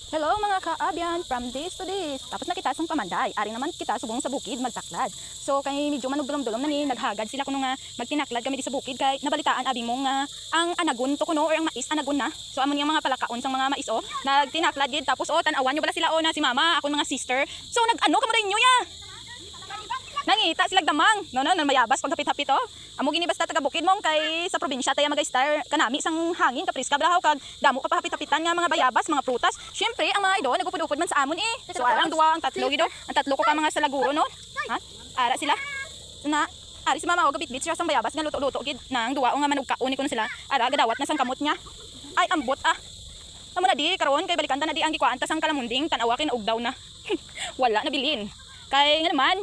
Hello mga kaabyan, from this to this. Tapos na kita sang pamanday. Ari naman kita subong sa bukid magtaklad. So kay medyo manugdulom-dulom na ni naghagad sila kuno nga magtinaklad kami di sa bukid kay nabalitaan abi mo nga ang anagon to kuno or ang mais anagon na. So amon yang mga palakaon sang mga mais nagtinaklad gid tapos tan-awan nyo bala sila na si mama, ako mga sister. So nag-ano ka mo rin nyo ya. Nangita sila damang. No, mayabas pag hapit-hapit Amo gini basta taga bukid mong kay sa probinsya tayo mag-star kanami sang hangin kapris ka blahaw kag damo ka pahapit-hapitan nga mga bayabas, mga prutas. Syempre ang mga ido nagupod-upod man sa amon So arang duwa ang tatlo gido. Ang tatlo ko ka mga salaguro no. Ha? Ara sila. Na ari si mama gabit-bit siya sang bayabas nga luto-luto gid nang duwa nga manugkaon ko na sila. Ara gadawat na sang kamot niya. Ay ambot Amo na di karon kay balikan ta na di ang gikuan ta sang kalamunding tan-awa kin ugdaw na. Wala na bilin. Kay nga naman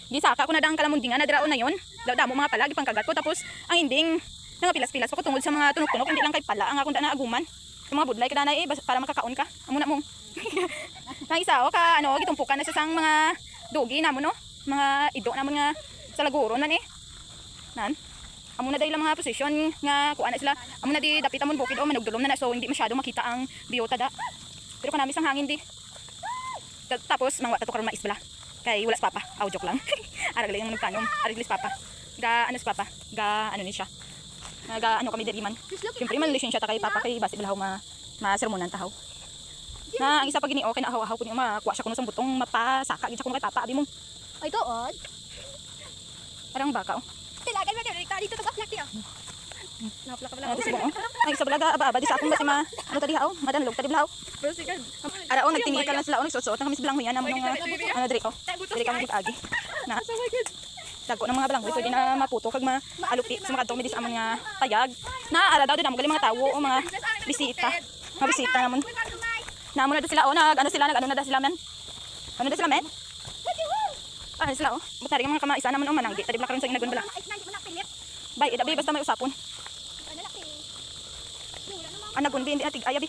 gisaka ko na dang kalamundingan na diraon na yon. Damo mga palagi pangkagat ko tapos ang ending nga pilas-pilas ko tungod sa mga tunok-tunok hindi lang kay pala ang akong dana aguman. Yung mga budlay kada na para makakaon ka. Amo na mong. Nang isa ka gitumpukan na sa sang mga dugi namo no. Mga ido namo nga sa laguro nan Nan. Amo na dahil mga position nga kuan na sila. Amo na di dapit amon bukid manugdulom na so hindi masyado makita ang biota da. Pero kanami sang hangin di. Tapos mangwa ta to karon mais bala. Kay wala si papa, joke lang. Ara galing ng kanom, ara si papa. Ga ano si papa? Ga ano ni siya. Ga ano kami diri man. Syempre man lisensya ta kay papa kay basi bilaw masermonan tahaw. Na ang isa pa gini okay na ahaw-ahaw kun makuha siya kuno sang butong mapasaka gid siya kuno kay papa abi mo. Ay tuod. Parang baka Tilagan mo dito sa aplak niya. Naplak ka lang. Ay sa balaga aba di sa akong basi ano tadi madanlog tadi bilaw. Prosigan. Ara nagtinikan lang sila nagsusuot na kami sa bilang huyan namo nga diri Diri kami gid-agi. Na. Dagko ng mga balanghoy pwede na maputo kag maalupi sa mga kadtong medis amon nga payag. Na ara daw damo gali mga tawo o mga bisita. Mga bisita namon. Namo na daw sila nag ano na daw sila men. Ano daw sila men? Ano sila Butari mga kamaisa namon mananggi tadi bla karon sa inagon bala. Bay ida basta may usapon. Anagon bi hindi atig ayabi.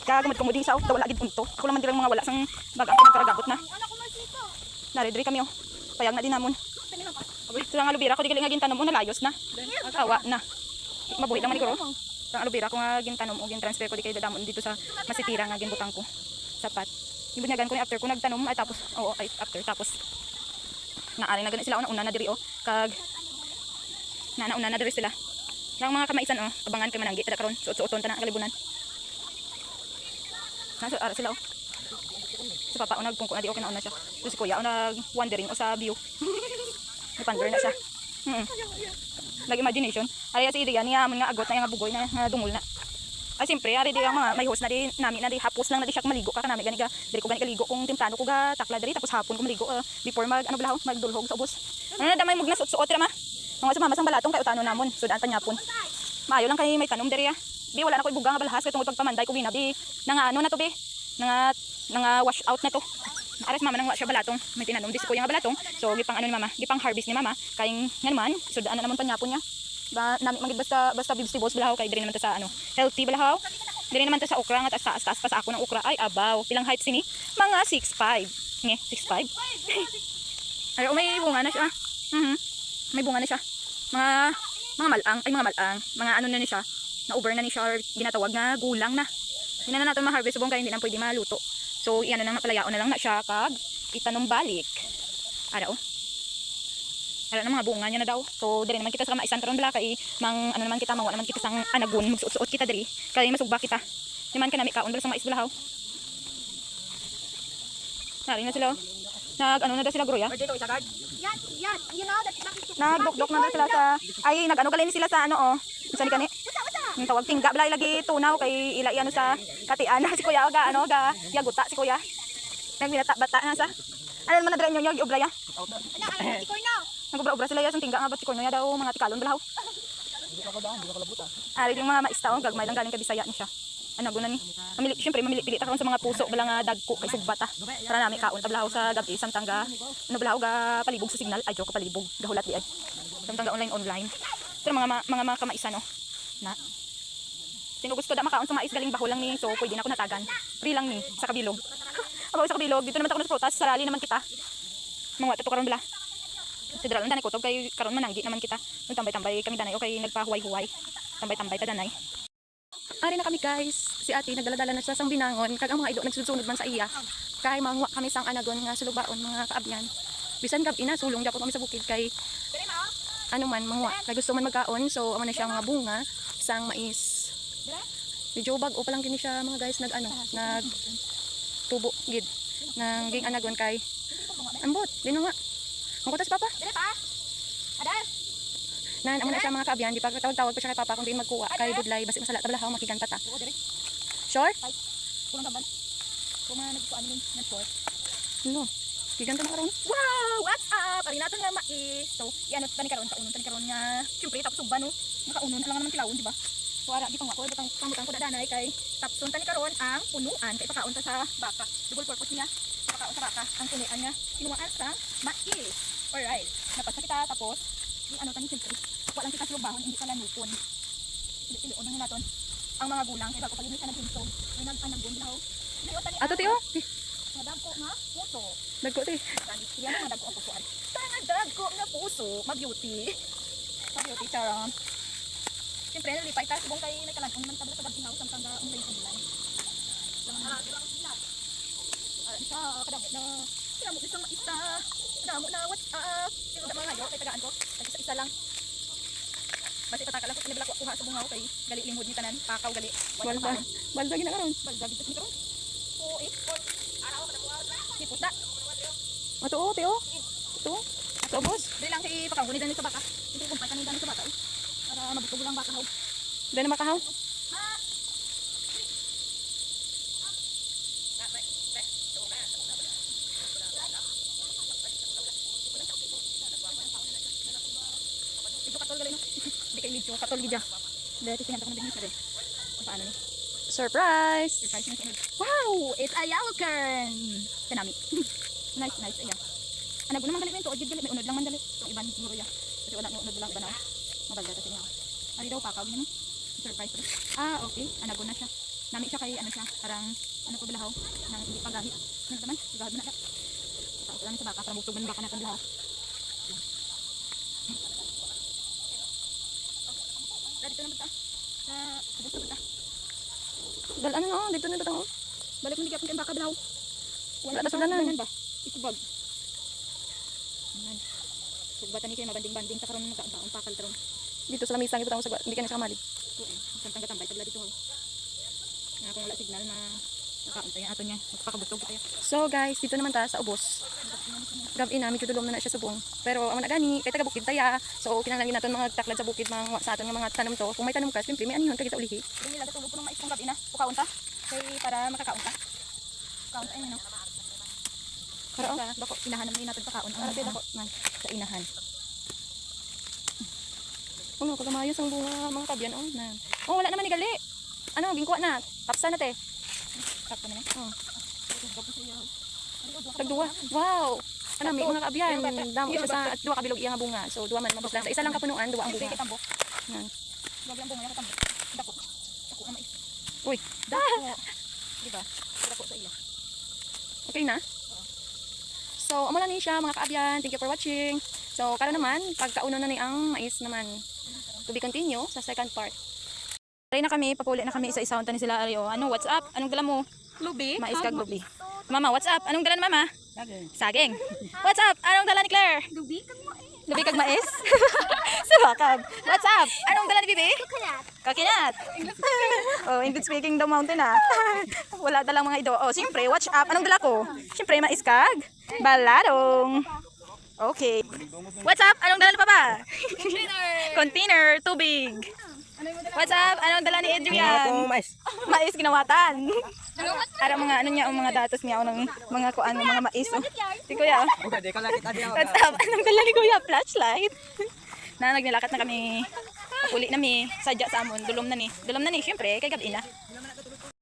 Kagamad ko mo din sa daw wala gid punto. Ako lang man dirang mga wala sang bagang nagkaragabot na. Nari diri kami payag na din namon. Sa nga lubira ko di gali nga gintanom na layos na. Awa na. Mabuhi lang man iguro. Sa nga lubira ko nga gintanom o gintransfer ko di kay dadamon dito sa masitira nga ginbutang ko. Sapat. Gibunyagan ko ni after ko nagtanom ay tapos after tapos naari na gani sila una na diri kag nauna na diri sila. Lang mga kamaisan abangan kay mananggi tada karon suot-suoton ta na kalibunan. Nasa ara sila Si papa nagkungko na di okay na una siya. So si kuya nag-wandering sa view. Napander na siya. Like imagination. Ari si Idea niya amon nga agot na nga bugoy na dungol na. Ay siyempre ari di ang mga may host na di nami na di hapos lang na di siya maligo ka kanami gani ga diri ko gani kaligo kung temprano ko ga takla diri tapos hapon ko maligo before magdulhog sa ubos. Ano damay mug nasuot ra ma. Mga sa mama sang balatong kay utano namon sudan pa nyapon. Maayo lang kay may tanom diri Bi wala na ko ibuga nga balahas kay tungod pagpamanday ko ginabi nga ano na to bi. Nga wash out na to. Aras mama nang wa siya balatong. May tinanom di si kuya nga balatong. So gipang ni mama, gipang harvest ni mama. Kay nga naman, sudaan na naman panyapon niya. Ba nami magid basta vegetables balahaw kay diri naman ta sa healthy balahaw. Diri naman ta sa okra nga taas pa sa ako ng okra ay abaw. Pilang height sini? Mga 6'5". Nge, 6'5". Ay may bunga na siya. May bunga na siya. Mga malang, mga ano na ni siya. Na over na ni siya or ginatawag nga gulang na. Hindi na natin ma-harvest bong kaya hindi na pwede maluto. So, iyan na lang palayao na lang na siya kag itanong balik. Ara Ara na mga bunga niya na daw. So, diri naman kita sa kamaisan karon bala kay ano naman kita mangwa naman kita sang anagon magsuot-suot kita diri. Kay masugba kita. Di man kanami kaon bala sa mais balahaw. Nari na sila. Ano na daw sila groya? Yan, you know that Nagdok-dok na daw sila sa nag-ano kalin sila sa Saan kani? Yung tawag tingga balay lagi tunaw kay ila sa katian si kuya ga yaguta si kuya. Nagbinata-bata na sa. Ano man na dire nyo obra ya? si Corno. Nagobra-obra sila ya sa tingga nga bat si Corno ya daw mga tikalon balahaw. Ari yung mga maistaon gagmay lang galing kay Bisaya ni siya. Ano guna ni? Syempre mamili-pili ta karon sa mga puso bala nga dagko kay sugbata. Para nami kaon ta balahaw sa gabi samtang ga balahaw ga palibog sa signal ay joke palibog gahulat di ay. Samtang ga online. Pero mga kamaisan na sino gusto da makaon sa mais galing baho lang ni so pwede na ako natagan free lang ni sa kabilog abaw sa kabilog dito naman ako sa prutas sa rally naman kita mga to karon bala sidral danay kutob kay karon mananggi naman kita nung tambay-tambay kami danay o kay nagpahuway-huway tambay-tambay ta danay Ari na kami guys. Si ate nagdala-dala na siya sang binangon. Kag ang mga ido nagsunod man sa iya. Kay mangwa kami sang anagon nga sulubaon mga kaabyan. Bisan gabi na sulong dapat kami sa bukid kay ano man mangwa. Kay gusto man magkaon so amo na siya nga bunga sang mais. Medyo bag o pa lang kini siya mga guys nag tubo gid nang ging anagon kay ambot dino nga. Mangkutas papa. Dire pa. Ada. Nan amo na siya mga kaabyan di pa tawag-tawag pa siya kay papa kung diin magkuha kay budlay basi masala tablahaw makigan ta. Oo, dire. Sure? Kulang kaban. Kung nagkuan ni ng short. No. Kigan ta makaron. Wow, what's up? Ari naton nga mais. So, iano tani karon tani karon nga. Syempre tapos ugban no. Makaunon lang naman kilawon, di ba? So ara di pa nga ko butang pamutang ko dadanay kay tapson tani karon ang punuan kay pakaon ta sa baka. Double purpose niya. Pakaon sa baka ang punuan niya kinuhaan sa mais. Alright. Napasa kita tapos yung ano tani syempre. Wala lang kita sa bahon hindi pala nupon. Pili-pilion lang naton ang mga gulang kay bago palinis ka ng pinto. May nag-anagon daw. Ato tiyo. Madagko nga puso. Dagko ti. Yan ang madagko ang puso. Dagko nga puso, ma-beauty. Ma-beauty charm. Siyempre, nalipay tayo subong kay may kalanong man tabla sa gabi house ang tangga ang race nila. Isa, kadamo na. Kadamo isang isa. Kadamo na what's up. Sino na mga ngayon kay tagaan ko. Isa-isa lang. Basi patakal ako pinabla ko kuha sa bungaw kay gali lingod ni tanan. Pakaw gali. Balda. Balda gina karon. Balda gid ni karon. Oo, ni puta. Ato o tiyo. Ito. Ito boss. Dili lang kay pakaw ni dani sa baka. Hindi kumpay kanina dani sa baka. Para mabutog lang baka haw. Dahil na makahaw. Ito katol gali no. Di kay medyo katol gid ja. Dahil tinanta ko na din sa paano ni? Surprise! Surprise na sinod. Wow! It's a yellow kern! Kanami. Nice, nice. Ayan. Anak ko naman galit nito. Agad galit. May unod lang man galit. Itong iban siguro ya. Kasi wala may unod lang banaw. Mabalda kasi niya. Ari daw pakaw yun. Surprise pa. Ah, okay. Anak ko na siya. Nami siya kay ano siya. Parang ano ko balahaw. Nang hindi pa gahit. Ano naman? Gahit mo na siya. Pakaw lang sa baka. Para bugtog man baka na balahaw. Dito na ba ta? Dito ba ta? Dal ano no, dito na batang. Balik mo di kapag baka balaw. Wala na sugdanan ba? Isubag. Ayan. Sugbatan ni kayo mabanding-banding sa karon magkaon pakal karon. Dito sa lamisang ito sa hindi ka na kamalig. Samtang katambay tabla dito. Nga kung wala signal na nakaon tayo ato niya. Magpakabutog tayo. So guys, dito naman ta sa ubos. Gabi na medyo dulom na siya subong. Pero amo na gani kay taga bukid taya. So kinahanglan naton mga taklad sa bukid mga sa aton nga mga tanom to. Kung may tanom ka, syempre may anihon ka kita ulihi. Dili lang tulog ko ng mais kung gabi na. Pukaon ta. Kay para makakaon ta. Kaon ta no. Para Sa bako inahan naman natin pakaon ang Arabi bako ako man sa inahan. Ano kagamayos ang bunga mga kabyan oh na. Oh wala naman ni gali. Ano bingkwa na. Tapsa na te. Sakto na. Oh. Tagduwa. Wow. Ano may mga kaabyan. Damo siya sa at duwa kabilog iya nga bunga. So duwa man mabuklan. Sa isa lang kapunuan, duwa ang Sige bunga. tambo. Yan. Wag lang bunga tambo. Dako. Dako na mais. Uy, Dako. Di ba? Dako sa ila. okay na? So, amo lang ni siya mga kaabyan. Thank you for watching. So, karon naman, pagkauno na ni ang mais naman. To be continue sa second part. Try na kami, papuli na kami isa-isa unta ni sila Ario. Ano, what's up? Anong dala mo? Lubi. Mais kag lubi. Mama, what's up? Anong dala ni mama? Saging. What's up? Anong dala ni Claire? Lubi kag mo. Lubi kag mais? Subakag. What's up? Anong dala ni Bibi? Kaya. Kakinat. Oh, English speaking daw mountain ah. Wala dalang mga ido. Oh, siyempre, watch up. Anong dala ko? Siyempre, maiskag. Baladong. Okay. What's up? Anong dala ni Papa? Container. Tubig. What's up? Anong dala ni Adrian? Mais ginawatan. Ara mga ano niya, ang mga datos niya, ng mga kuan, mga mais. Oh. Si Kuya. Oh. What's up? Anong dala ni Kuya? Flashlight. Na nagnilakat na kami. Papuli na mi. Sadya sa amon. Dulom na ni. Dulom na ni. Siyempre, kay gabi na.